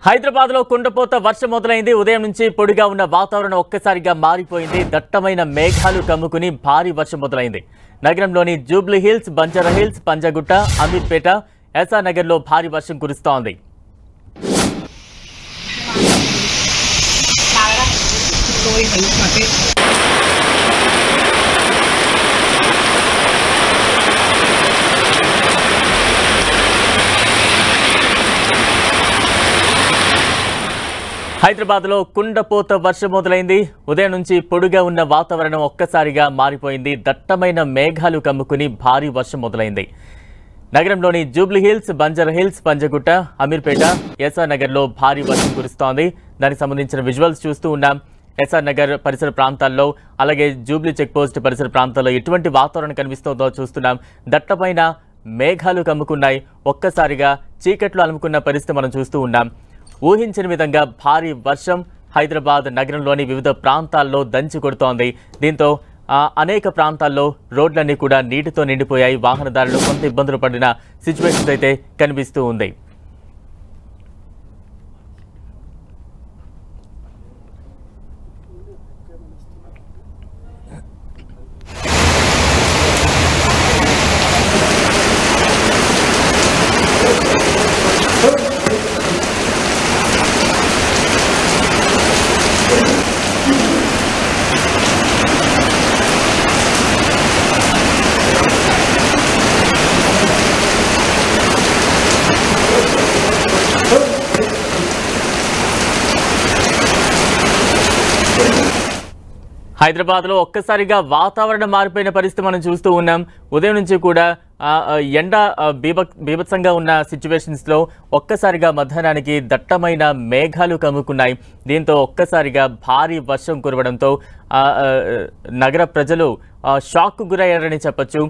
హైదరాబాద్ లో కుండపోత వర్షం మొదలైంది. ఉదయం నుంచి పొడిగా ఉన్న వాతావరణం ఒక్కసారిగా మారిపోయింది. దట్టమైన మేఘాలు కమ్ముకుని భారీ వర్షం మొదలైంది. నగరంలోని జూబ్లీ హిల్స్, బంజారా హిల్స్, పంజాగుట్ట, అమీర్పేట, ఎస్ఆర్ నగర్ లో భారీ వర్షం కురుస్తోంది. హైదరాబాద్ లో కుండపోత వర్షం మొదలైంది. ఉదయం నుంచి పొడిగా ఉన్న వాతావరణం ఒక్కసారిగా మారిపోయింది. దట్టమైన మేఘాలు కమ్ముకుని భారీ వర్షం మొదలైంది. నగరంలోని జూబ్లీ హిల్స్, బంజారా హిల్స్, పంజాగుట్ట, అమీర్పేట, ఎస్ఆర్ నగర్ లో భారీ వర్షం కురుస్తోంది. దానికి సంబంధించిన విజువల్స్ చూస్తూ ఉన్నాం. ఎస్ఆర్ నగర్ పరిసర ప్రాంతాల్లో, అలాగే జూబ్లీ చెక్ పోస్ట్ పరిసర ప్రాంతాల్లో ఎటువంటి వాతావరణం కనిపిస్తుందో చూస్తున్నాం. దట్టమైన మేఘాలు కమ్ముకున్నాయి. ఒక్కసారిగా చీకట్లు అలుముకున్న పరిస్థితి మనం చూస్తూ ఉన్నాం. ఊహించిన విధంగా భారీ వర్షం హైదరాబాద్ నగరంలోని వివిధ ప్రాంతాల్లో దంచి కొడుతోంది. దీంతో అనేక ప్రాంతాల్లో రోడ్లన్నీ కూడా నీటితో నిండిపోయాయి. వాహనదారులు కొంత ఇబ్బందులు పడిన సిచ్యువేషన్స్ అయితే కనిపిస్తూ ఉంది. హైదరాబాద్ లో ఒక్కసారిగా వాతావరణం మారిపోయిన పరిస్థితి మనం చూస్తూ ఉన్నాం. ఉదయం నుంచి కూడా ఎండ బీభత్సంగా ఉన్న సిచ్యువేషన్స్ లో ఒక్కసారిగా మధ్యాహ్నానికి దట్టమైన మేఘాలు కమ్ముకున్నాయి. దీంతో ఒక్కసారిగా భారీ వర్షం కురవడంతో నగర ప్రజలు షాక్ గురయ్యారని చెప్పొచ్చు.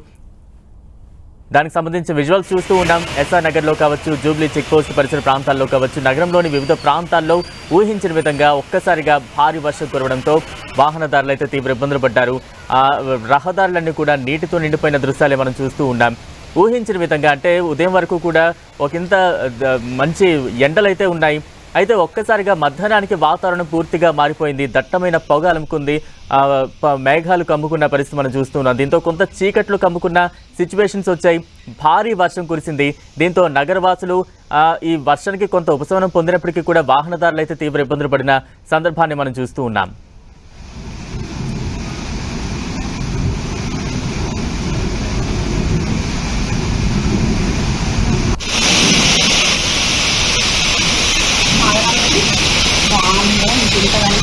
దానికి సంబంధించిన విజువల్స్ చూస్తూ ఉన్నాం. ఎస్ఆర్ నగర్ లో కావచ్చు, జూబ్లీ చెక్ పోస్ట్ పరిసర ప్రాంతాల్లో కావచ్చు, నగరంలోని వివిధ ప్రాంతాల్లో ఊహించిన విధంగా ఒక్కసారిగా భారీ వర్షం కురవడంతో వాహనదారులు అయితే తీవ్ర ఇబ్బందులు పడ్డారు. రహదారులన్నీ కూడా నీటితో నిండిపోయిన దృశ్యాలే మనం చూస్తూ ఉన్నాం. ఊహించిన విధంగా అంటే ఉదయం వరకు కూడా ఒకంత మంచి ఎండలైతే ఉన్నాయి. అయితే ఒక్కసారిగా మధ్యాహ్నానికి వాతావరణం పూర్తిగా మారిపోయింది. దట్టమైన పొగ అలుముకుంది. మేఘాలు కమ్ముకున్న పరిస్థితి మనం చూస్తున్నాం. దీంతో కొంత చీకట్లు కమ్ముకున్న సిచ్యువేషన్స్ వచ్చాయి. భారీ వర్షం కురిసింది. దీంతో నగరవాసులు ఈ వర్షానికి కొంత ఉపశమనం పొందినప్పటికీ కూడా వాహనదారులు అయితే తీవ్ర ఇబ్బందులు పడిన సందర్భాన్ని మనం చూస్తూ ఉన్నాం. ఇంతవరకు